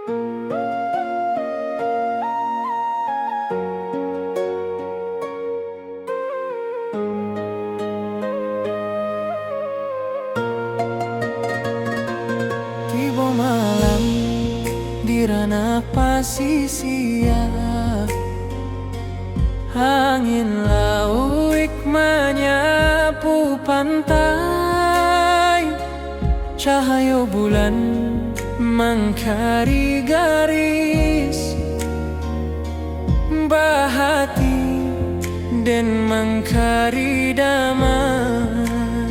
Tiba malam di ranah pasisia, angin lauik menyapu pantai, cahaya bulan mengkari garis bahati dan mengkari damai.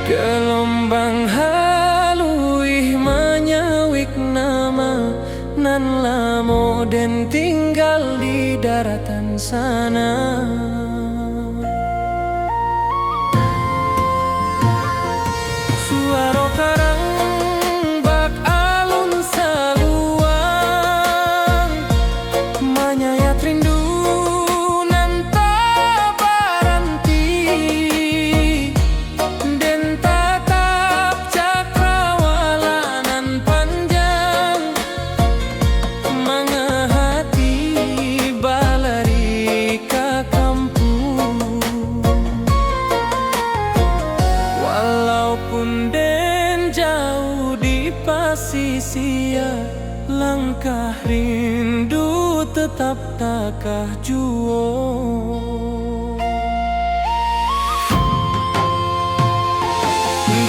Gelombang haluih menyawik nama nan lamo dan tinggal di daratan sana. Suara karang bak alun saluang menyayat rindu nan tak berhenti, dan tatap cakrawala nan panjang mengehati balari ke kampung. Walaupun den jauh di pasisia, langkah rindu tetap takah juo.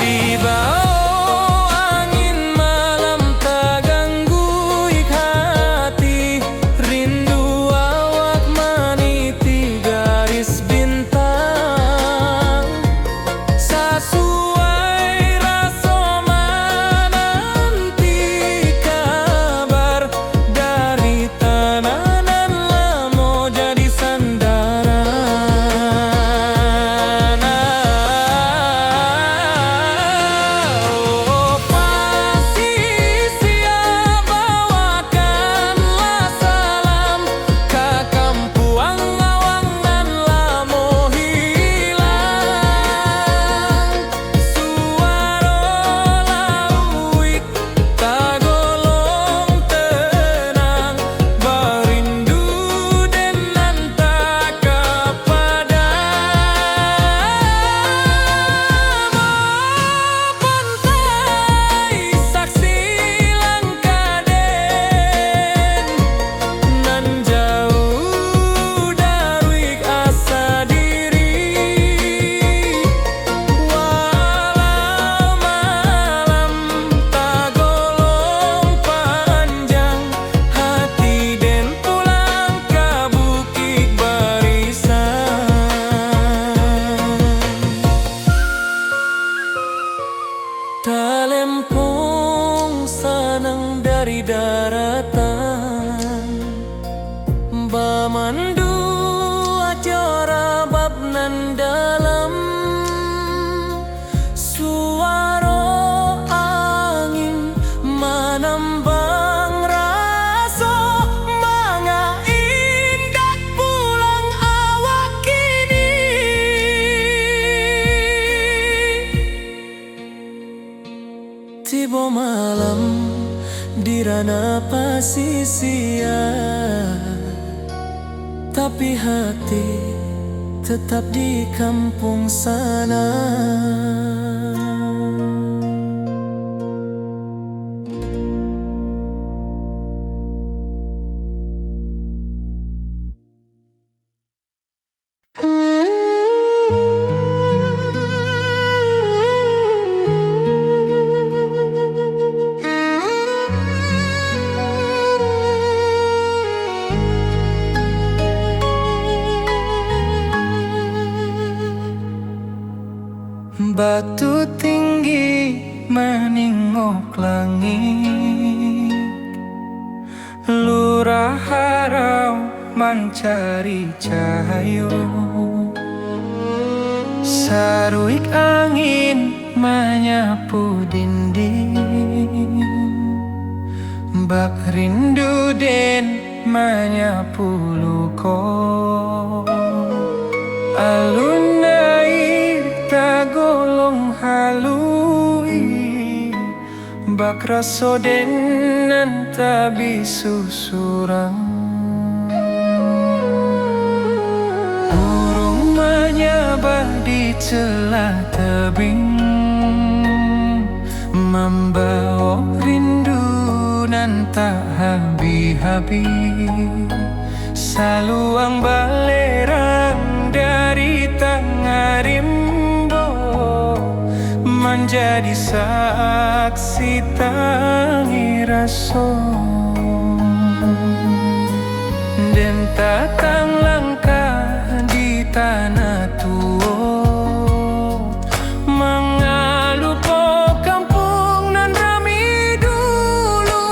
Di bawah angin malam terganggu hati, rindu awak meniti garis bintang. Sesuai rasa menanti kabar dari tanah nan lamo jadi sandaran. Oh, pasisia bawakanlah salam ke kampuang awang nan lamo hilang. Suara lauik tagolong tenang, berindu dan nantak kepada pantai. Saksi langkah den nan jauh dari asa diri, walau malam tagolong panjang, hati den pulang ke bukit barisan. Talempong sanang dari daratan, bamandu acara bab nan dalam. Suara angin menambang rasa manga indah pulang awak kini. Tiba malam di ranah pasisia, tapi hati tetap di kampung sana. Batu tinggi meningok langit, lurah harau mencari cahaya. Saruik angin menyapu dinding, bak rindu den menyapu luko. Alun air tagolong halui bak raso denan tabi susurang. Burung menyabah di celah tebing, membawa rindu nan tak habis-habis. Saluang balerang dari tengah rimbo, menjadi saksi tangi raso. Dan tatang langkah di tanah tua, mengalu po kampung nan rami dulu.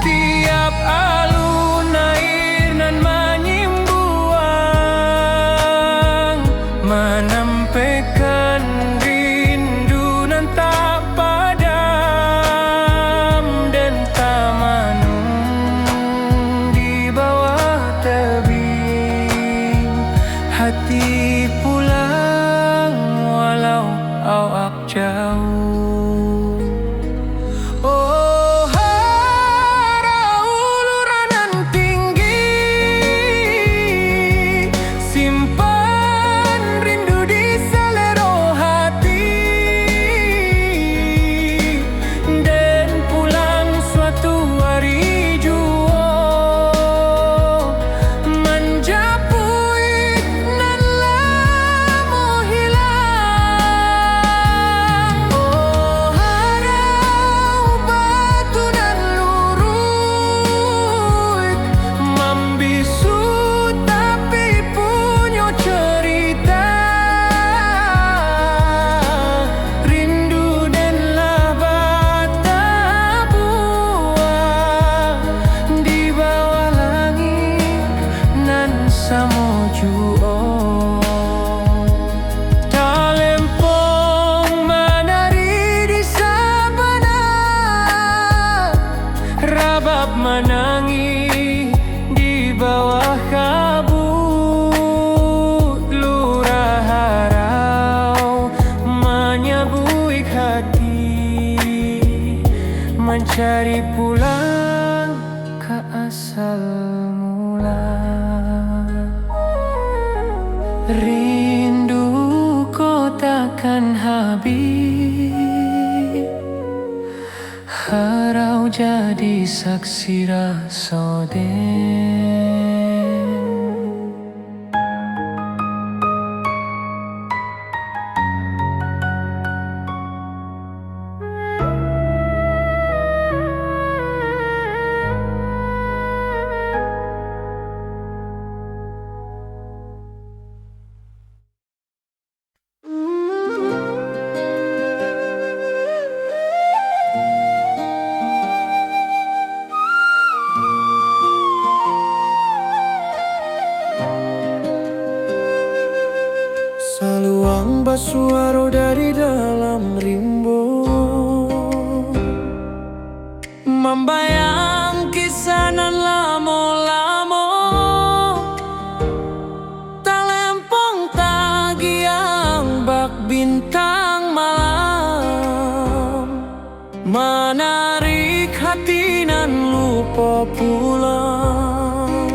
Tiap alun air nan menyimbuang, menampaikan rindu nan tak padam. Dan tamanung di bawah tebing, hati pulang walau awak jauh. Oh, harau uluran tinggi, simpan rindu di selero hati. Dan pulang suatu hari jua, menjapui nan lamo hilang. Oh, harau batu nan lurut, membisu tapi punya cerita. Rindu dan bata buah di bawah langit nan samojuo. Talempong menari di sabana, rabab menangi di bawah kabut. Lurah harau menyabuik hati, mencari pulang ke asal mula. Rindu ko takkan habis, harau jadi saksi raso den. Saluang basuaro dari dalam rimbo, membayang kisah nan lamo-lamo. Talempong tagiang bak bintang malam, menarik hati nan lupa pulang.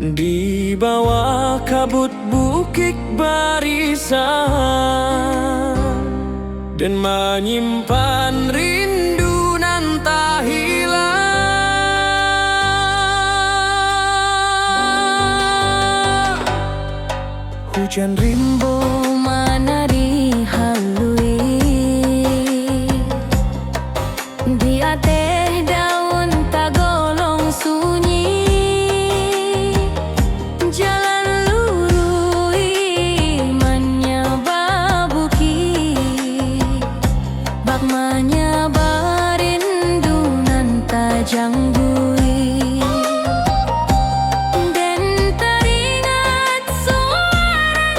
Di bawah kabut bukit barisan, dan menyimpan rindu nan tak hilang. Hujan rimbo Menari halui di ateh daun tagolong sunyi. Jalan lurui menyabah bukit, bak menyabah rindu nan tajang bui. Dan teringat suara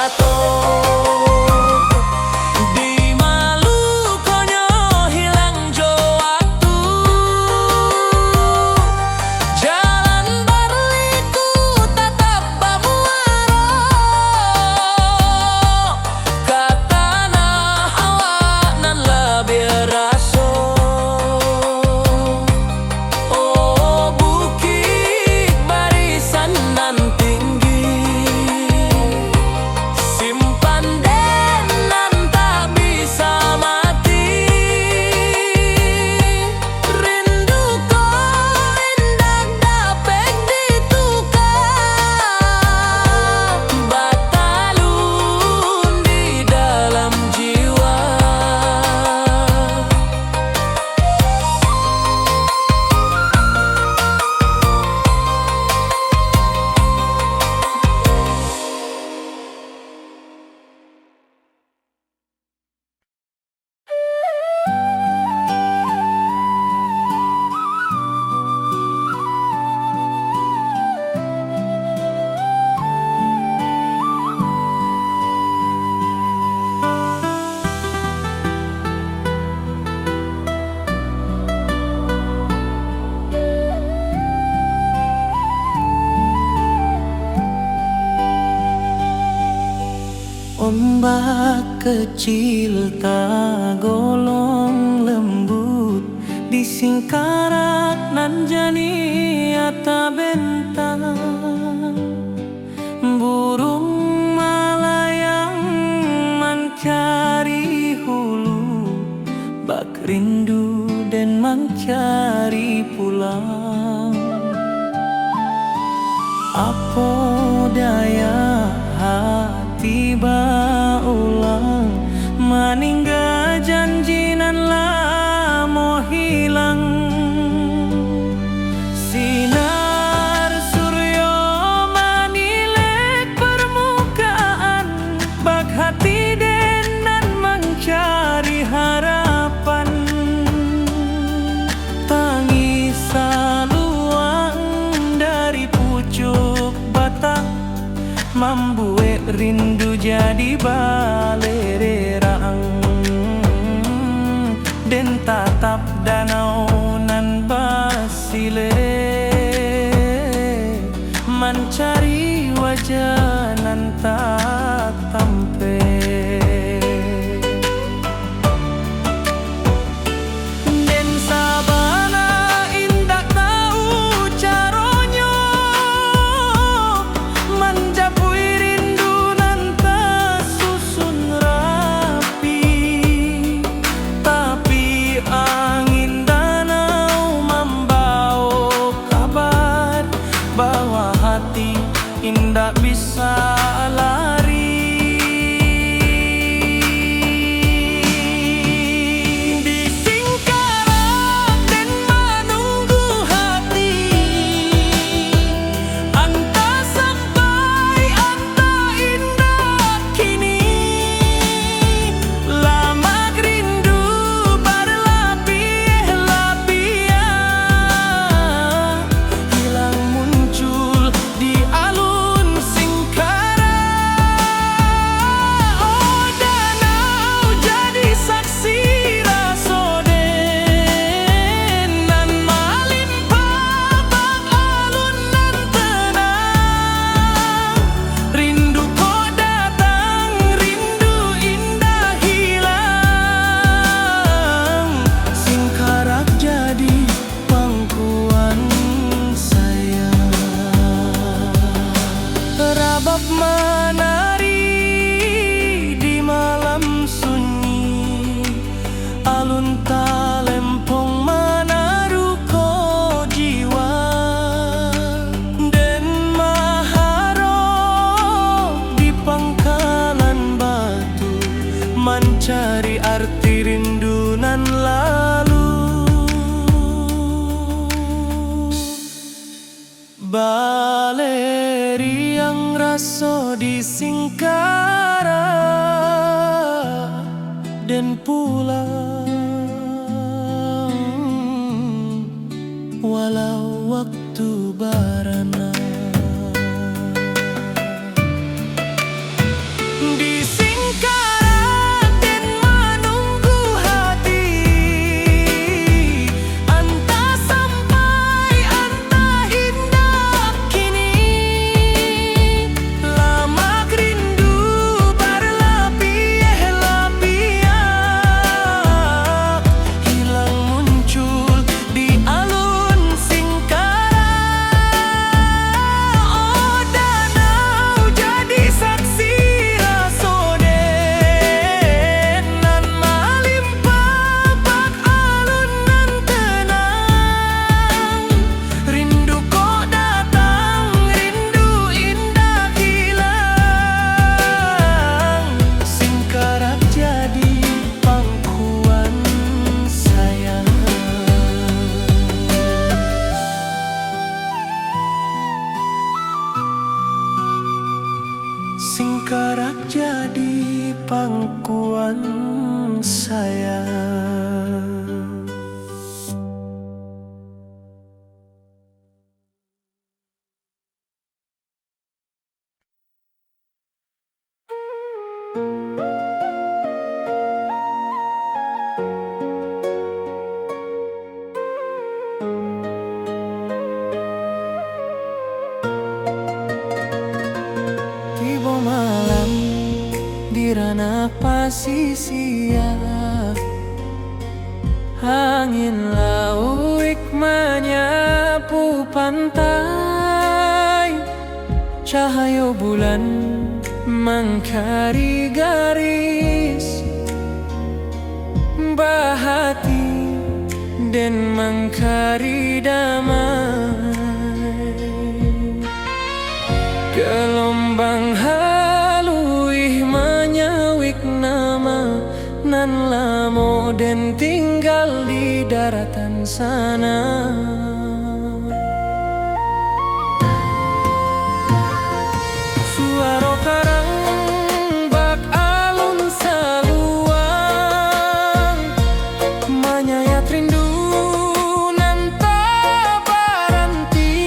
bato. Di Maluku nyo hilang jo waktu, jalan berliku tetap bamuaro. Katana awak nan lebih raso. Oh bukit barisan nan tinggi, simpan den nan tak bisa mati. Rindu ko indah dapet ditukar, batalun di dalam jiwa. Ombak kecil tak golong lembut, di singkarak nan jani ata bentang. Burung malayang mencari hulu, bak rindu dan mencari pulang. Apa daya hati baulang, meninggal janji nan lamo hilang. Sinar suryo manilek permukaan, bak hati den nan mencari harapan. Tangis saluang dari pucuk batang, membuat rindu jadi balererang. Den tatap danau nan basile, mencari wajah nan tak tampe. Den sabana indak tahu caronyo, menjapui rindu nan tersusun rapi. Tapi angin danau membawa kabar bahwa hati indak bisa lari. Di singkarak den menunggu hati, anta sampai anta indah kini. Lama rindu berlapis-lapis, hilang muncul di alun singkarak. Oh danau jadi saksi rasoden, nan malimpah bak alun nan tenang. Rindu kok datang, rindu indah hilang. Singkarak jadi pangkuan sayang. Rabab menari di malam sunyi, alun talempong menaruh ko jiwa. Den maharok di pangkalan batu, mencari arti rindu nan lalu. Baleri yang raso di singkarak dan pulang, walau waktu barana. karak jadi pangkuan sayang. Tiba malam di ranah pasisia, angin lauik menyapu pantai, cahaya bulan mengkari garis bahati dan mengkari damai. Gelombang haluih menyawik nama nan lamo dan tinggal di daratan sana. Suara karang bak alun saluang menyayat rindu nan tak berhenti,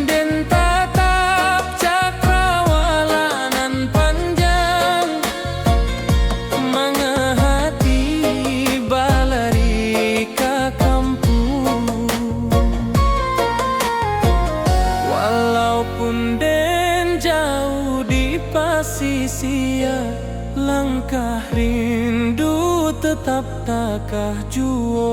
dan tatap cakrawala nan panjang mengahati balari ka kampung. Walaupun den jauh di pasisia, langkah rindu tetap takah juo.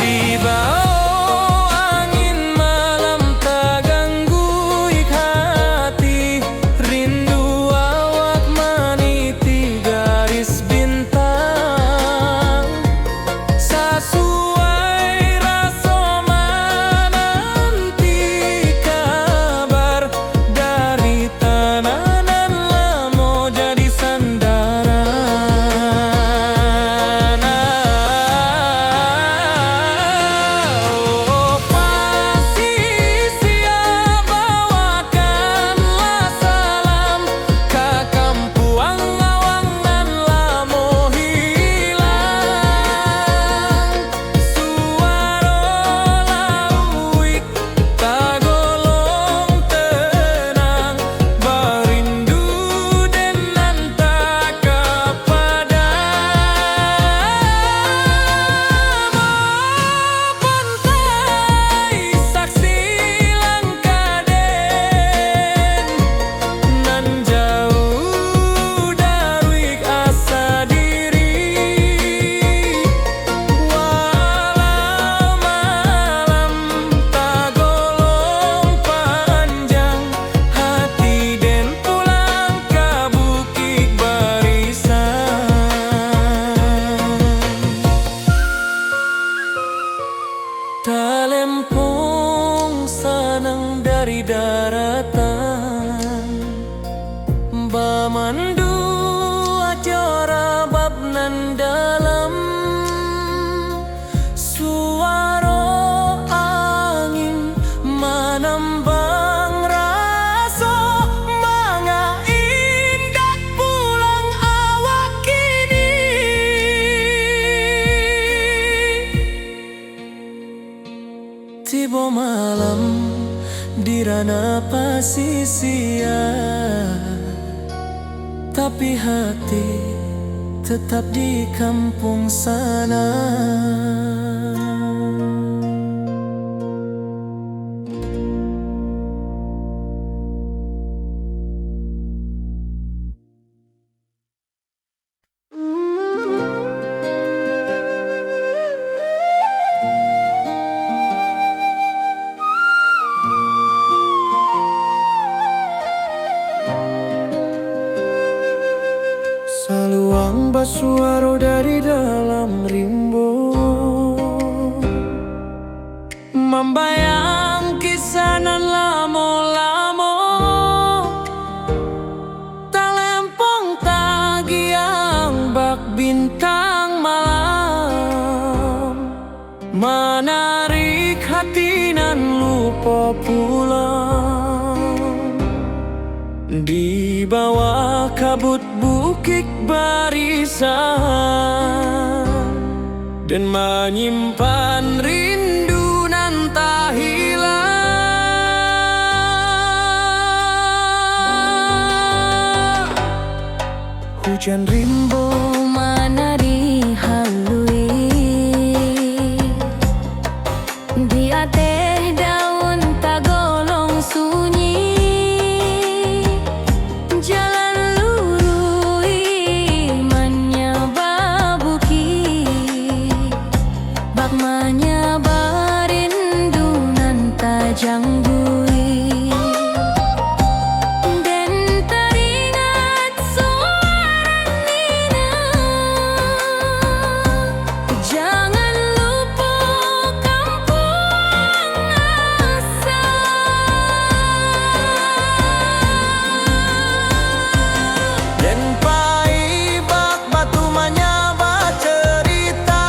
Di bawah angin malam tak ganggu hati, rindu awak meniti garis bintang. Sesuai rasa menanti kabar dari tanah nan lamo jadi sandaran. Oh, pasisia bawakanlah salam ke kampuang awang nan lamo hilang. Suara lauik tagolong tenang, berindu dan nantak kepada pantai. Saksi langkah den nan jauh dari asa diri, walau malam tagolong panjang, hati den pulang ke bukit barisan. Talempong sanang dari daratan, bamandu acara bab nan dalam. Suara angin menambang rasa manga indah pulang awak kini. Tiba malam di ranah pasisia, tapi hati tetap di kampung sana. Saluang basuaro dari dalam rimbo, membayang kisah nan lamo-lamo. Talempong tagiang bak bintang malam, menarik hati po pulang di bawah kabut bukit barisan dan menyimpan rindu nan tak hilang. Hujan rimbo mana dihalui di ateh daun tagolong sunyi, jalan lurui menyaba bukit, bak menyaba rindu nan tajang bui. Dan teringat suara Nina, jangan lupa kampung asal. dan pai bak batu menyaba cerita,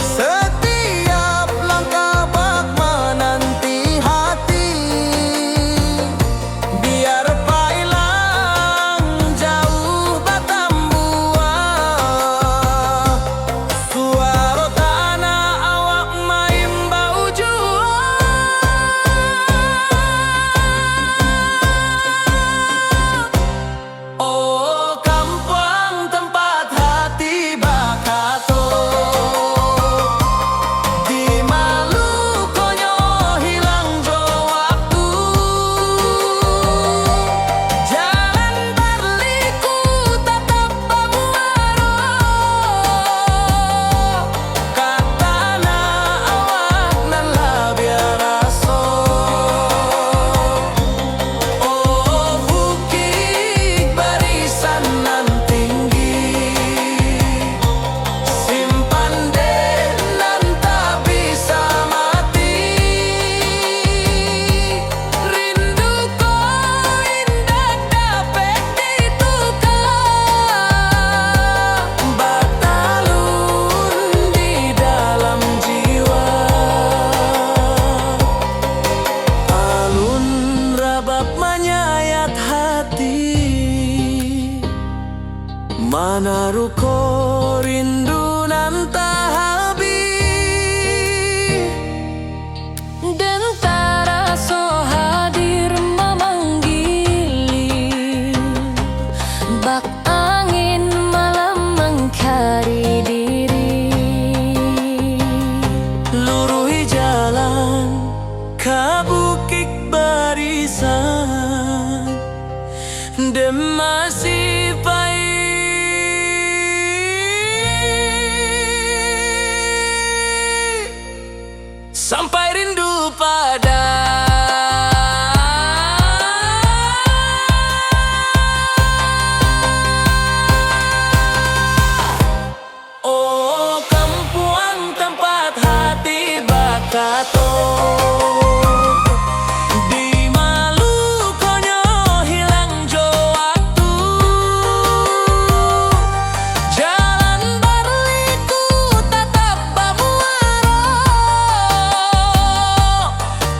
setiap langkah bak menanti hati, biar pailang jauh batambuah, suara tanah awak main bau jua. Oh kampung tempat hati bakato, di Malukonyo hilang jo waktu, jalan berliku tetap bamuaro, katana awak nan labiar aso. Oh bukit barisan nan tinggi, simpan deh nan tak bisa mati, rindu ko indah dapat ditukar, batalun di dalam jiwa, alun rabab menyayat hati, mana ruko rindu nan tak habis. Dan taraso hadir memanggili, bak angin malam mengkari diri. Lurui jalan ke bukit barisan dan masih pahit sampai rindu pada oh kampung tempat hati bakato, di Malukonyo hilang jo waktu, jalan berliku tetap bamuaro,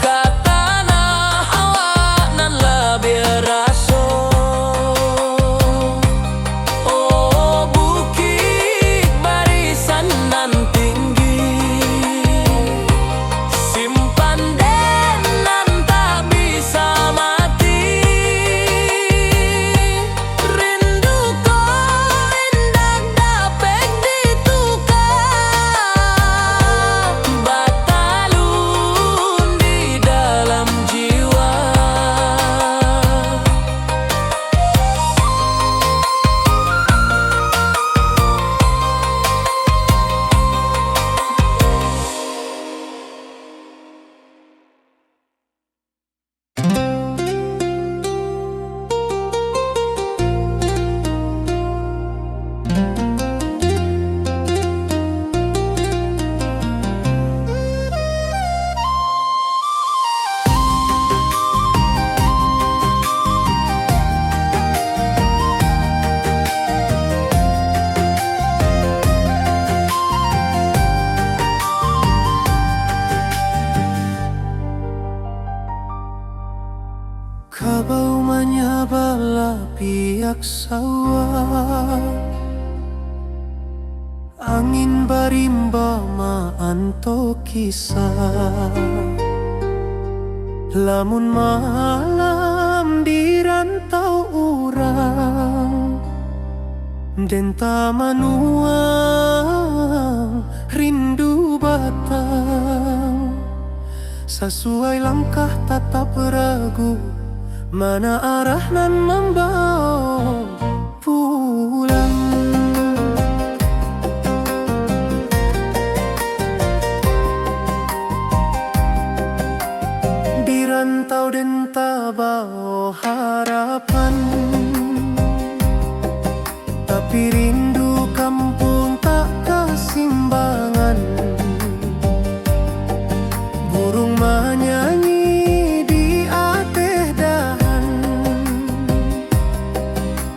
katana awak nan labiar aso. Oh bukit barisan nan tinggi, sawah. Angin barimba maanto kisah. Lamun malam di rantau urang, denta manuang rindu batang. Sesuai langkah tatap ragu, mana arah nan membawa pulang. Di rantau denta bawa harapan, tapi rindu kampung tak kesimbangan. Burung menyanyi di ateh dahan,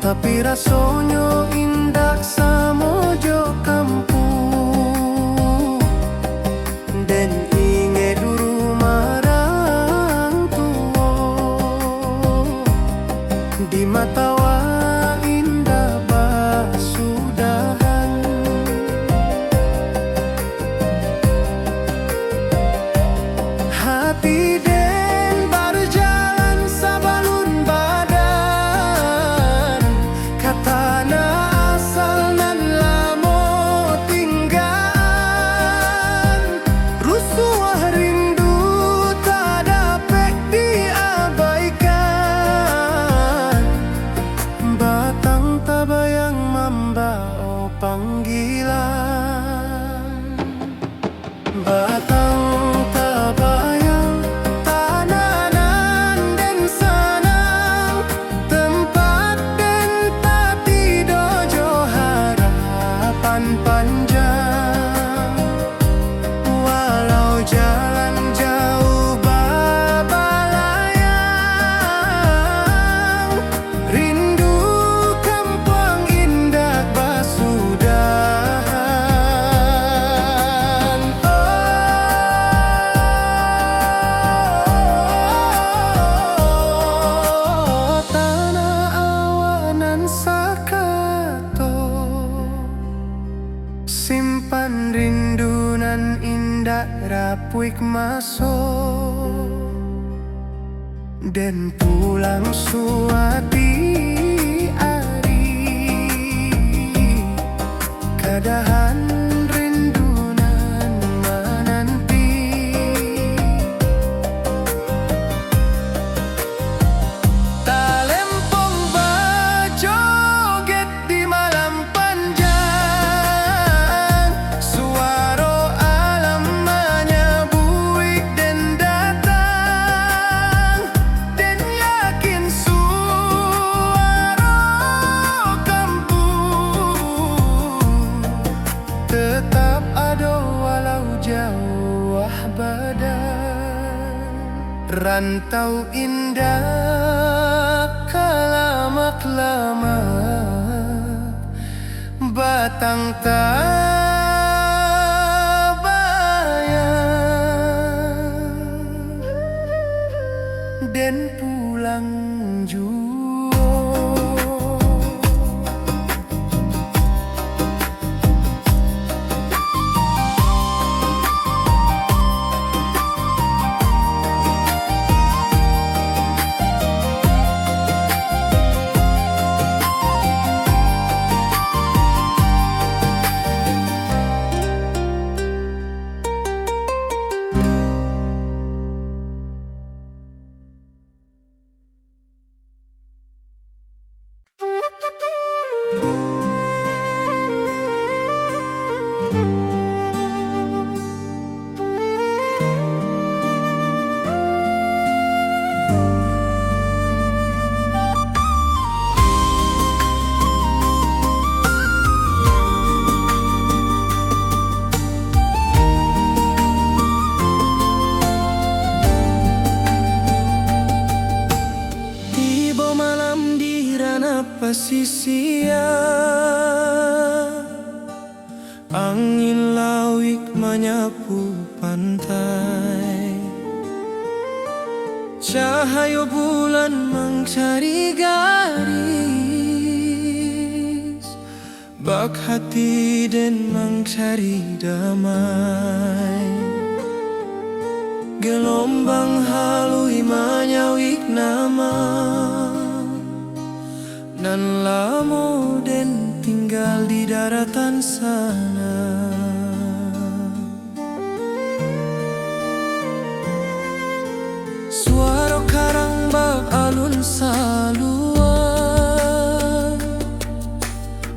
tapi rasonyo indah samojo kampung. Dan inge duru marang tuo, di mata wa indah basudahan. Hati den berjalan sabalun badan, katana asal nan lamo tinggal. Rusuh rindu tak dapat diabaikan, batang tabayang membawa panggilan. Batang tabayang tananan den sanang, tempat den tati dojo harapan panjang. Walau jalan jauh babalayang, rindu kampung indah basudahan. Oh, tanah awanan sakato, simpan rindu nan indah rapuik masuk. Dan pulang suati ari, kadahan rindu nan menanti. Talempong bajoget di malam panjang, suaro alam menyabuik dan datang. Dan yakin suaro kampung tetap ada walau jauh badan. Rantau indah kalamak-lamak, batang tabayang dan pulang juo. Pasisia, angin lawik menyapu pantai, cahaya bulan mencari garis bak hati dan mangcari damai. Gelombang halui manyawik nama nan lamo den tinggal di daratan sana. Suara karang bak alun saluan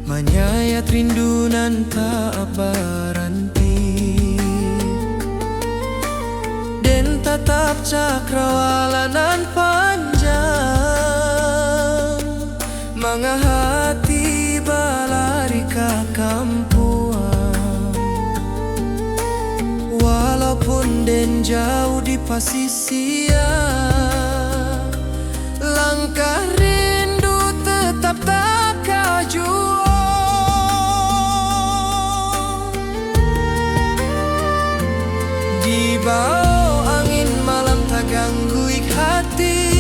menyayat rindu nan tak berhenti, dan tatap cakrawala nan panjang manga hati balari ka kampuan. Walaupun den jauh di pasisia, langkah rindu tetap tak kaju. Di bawah angin malam tak ganggu ik hati,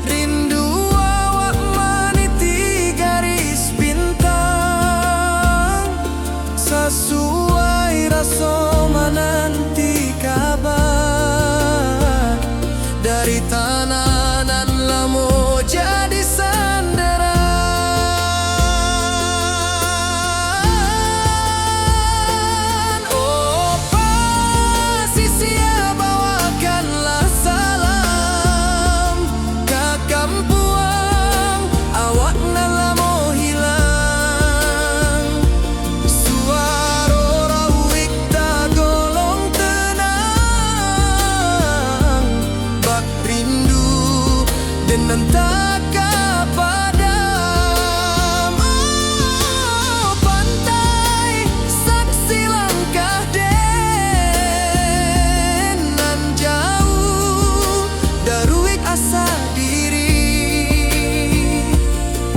rindu awak meniti garis bintang, sesuai rasa menanti kabar dari tanah nan lamo jadi sandaran. Oh pasisia, bawakanlah salam ke kampuang awak nan lamo hilang. Suara rawik tak golong tenang, bak rindu dan tak padam. Oh pantai saksi langkah den nan jauh daruik asa diri.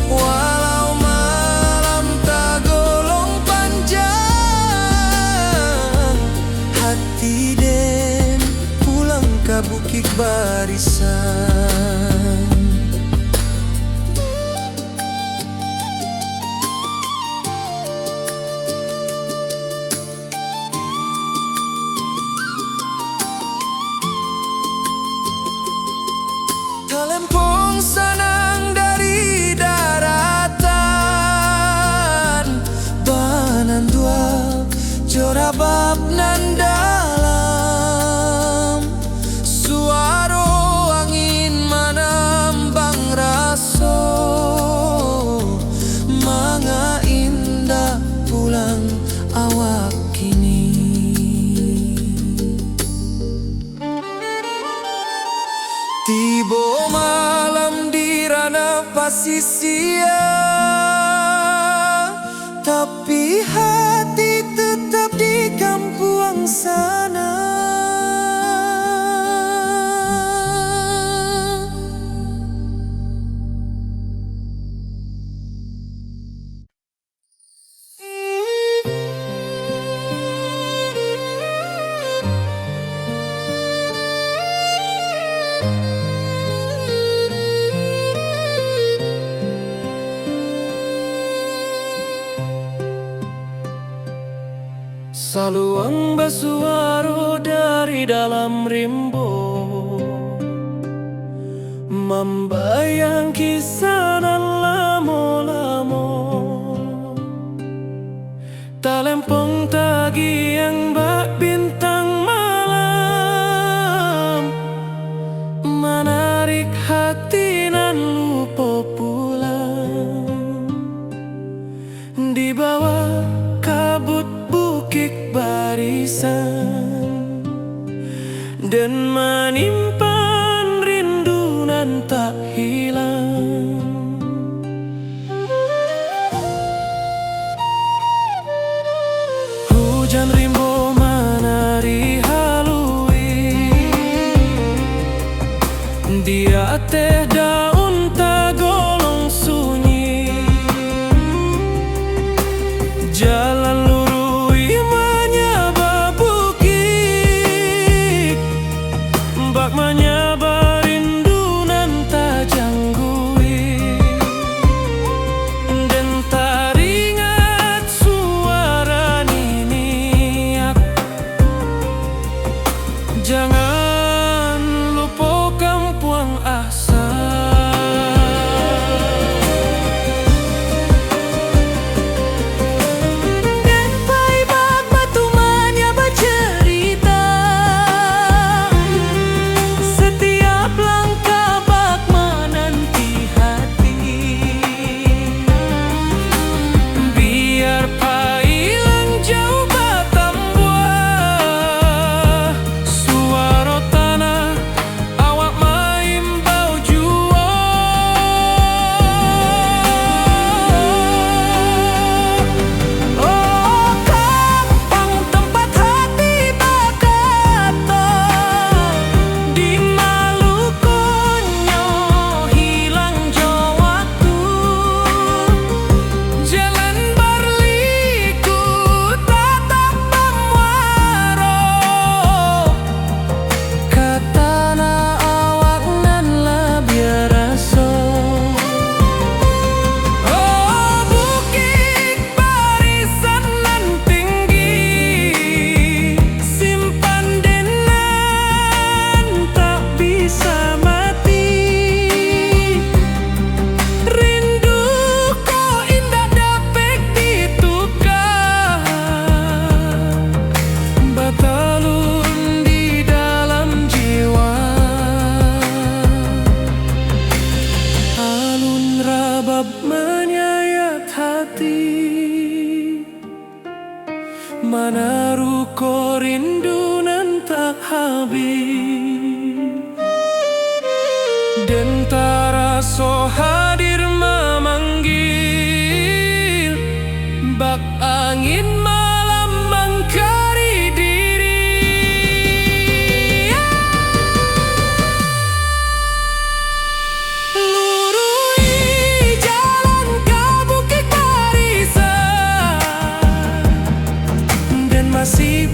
Walau malam tak golong panjang, hati den pulang ke bukit barisan. Talempong sanang dari daratan, banan dua jorabab nan dalam. Suara angin menambang raso, manga indah pulang awak kini. Tibo malam di ranah pasisia, tapi hati tetap di kampuang sana. Saluang basuaro dari dalam rimbo, membayang kisah nan lamo-lamo. Talempong tagi yang bak bintang malam, menarik hati nan lupa pulang. Di bawah kabut bukit barisan, dan menyimpan rindu nan tak hilang. Hujan rimbo menari halui, dia teh daun tak golong sunyi. Jalan lurui menyaba bukit, bak menyaba rindu nan tak janggui. Dan Mana ruko rindu nan tak habis, dan taraso hadir memanggil. Bak angin malam mengkari diri. Lurui jalan ke Bukit Barisan, dan masih